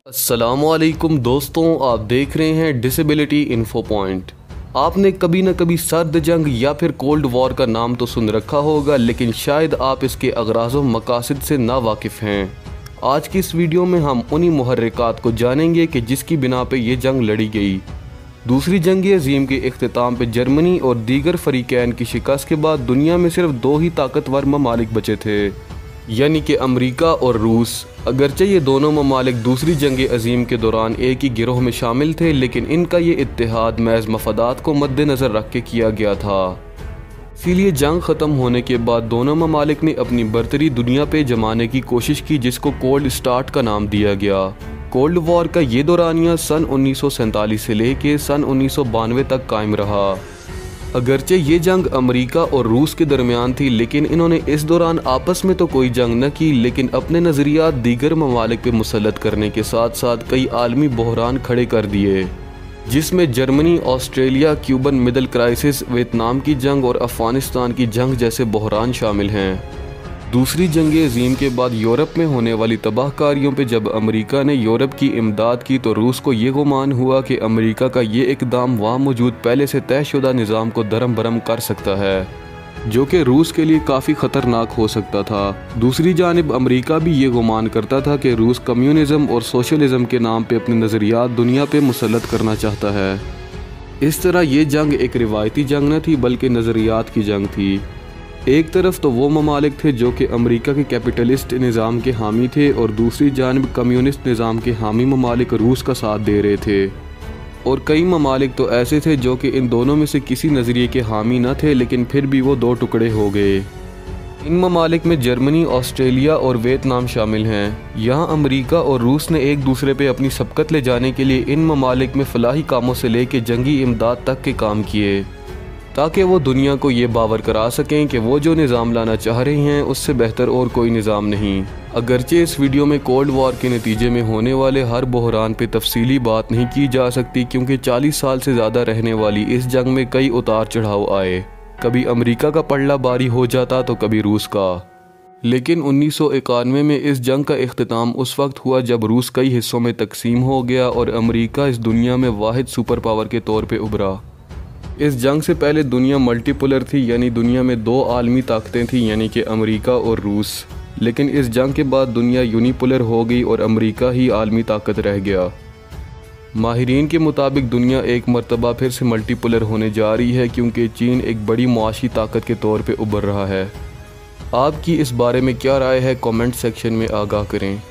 अस्सलामुअलैकुम दोस्तों, आप देख रहे हैं डिसेबिलिटी इन्फो पॉइंट। आपने कभी न कभी सर्द जंग या फिर कोल्ड वॉर का नाम तो सुन रखा होगा, लेकिन शायद आप इसके अगराज़ व मकासद से ना वाकिफ़ हैं। आज की इस वीडियो में हम उन्हीं मुहर्रिकात को जानेंगे कि जिसकी बिना पे ये जंग लड़ी गई। दूसरी जंग अज़ीम के इख्तिताम पे जर्मनी और दीगर फरीकैन की शिकस्त के बाद दुनिया में सिर्फ दो ही ताकतवर ममालिक बचे थे, यानी कि अमेरिका और रूस। अगरचे ये दोनों ममालिक दूसरी जंग अज़ीम के दौरान एक ही गिरोह में शामिल थे, लेकिन इनका ये इत्तेहाद महज मफादात को मद्देनज़र रख के किया गया था। इसीलिए जंग ख़त्म होने के बाद दोनों ममालिक ने अपनी बर्तरी दुनिया पे जमाने की कोशिश की, जिसको कोल्ड स्टार्ट का नाम दिया गया। कोल्ड वॉर का ये दौरानिया सन 1947 से लेके सन 1992 तक कायम रहा। अगरचे ये जंग अमेरिका और रूस के दरमियान थी, लेकिन इन्होंने इस दौरान आपस में तो कोई जंग न की, लेकिन अपने नज़रियात दीगर ममालिक पे मुसल्लत करने के साथ साथ कई आलमी बहरान खड़े कर दिए, जिसमें Germany, Australia, Cuban middle crisis, Vietnam की जंग और अफ़गानिस्तान की जंग जैसे बहरान शामिल हैं। दूसरी जंग अज़ीम के बाद यूरोप में होने वाली तबाहकारियों पे जब अमेरिका ने यूरोप की इमदाद की, तो रूस को ये गुमान हुआ कि अमेरिका का ये इकदाम वहाँ मौजूद पहले से तयशुदा निज़ाम को दरम बरम कर सकता है, जो कि रूस के लिए काफ़ी ख़तरनाक हो सकता था। दूसरी जानिब अमेरिका भी ये गुमान करता था कि रूस कम्युनिज़म और सोशलिज़म के नाम पर अपने नज़रियात दुनिया पर मुसल्लत करना चाहता है। इस तरह ये जंग एक रिवायती जंग न थी, बल्कि नज़रियात की जंग थी। एक तरफ तो वो ममालिक थे जो कि अमेरिका के कैपिटलिस्ट निज़ाम के हामी थे, और दूसरी जानिब कम्युनिस्ट निज़ाम के हामी ममालिक रूस का साथ दे रहे थे। और कई ममालिक तो ऐसे थे जो कि इन दोनों में से किसी नज़रिए के हामी न थे, लेकिन फिर भी वो दो टुकड़े हो गए। इन ममालिक में जर्मनी, ऑस्ट्रेलिया और वियतनाम शामिल हैं। यहाँ अमेरिका और रूस ने एक दूसरे पे अपनी सबकत ले जाने के लिए इन ममालिक में फलाही कामों से लेके जंगी इमदाद तक के काम किए, ताकि वो दुनिया को ये बावर करा सकें कि वो जो निज़ाम लाना चाह रहे हैं उससे बेहतर और कोई निज़ाम नहीं। अगरचे इस वीडियो में कोल्ड वॉर के नतीजे में होने वाले हर बहरान पे तफसीली बात नहीं की जा सकती, क्योंकि 40 साल से ज़्यादा रहने वाली इस जंग में कई उतार चढ़ाव आए। कभी अमेरिका का पलड़ा भारी हो जाता तो कभी रूस का। लेकिन 1991 में इस जंग का इख्तिताम उस वक्त हुआ जब रूस कई हिस्सों में तकसीम हो गया और अमेरिका इस दुनिया में वाहिद सुपर पावर के तौर पर उभरा। इस जंग से पहले दुनिया मल्टीपोलर थी, यानी दुनिया में दो आलमी ताकतें थीं, यानी कि अमेरिका और रूस। लेकिन इस जंग के बाद दुनिया यूनिपोलर हो गई और अमेरिका ही आलमी ताकत रह गया। माहिरीन के मुताबिक दुनिया एक मरतबा फिर से मल्टीपोलर होने जा रही है, क्योंकि चीन एक बड़ी मुआशी ताकत के तौर पे उभर रहा है। आपकी इस बारे में क्या राय है, कमेंट सेक्शन में आगाह करें।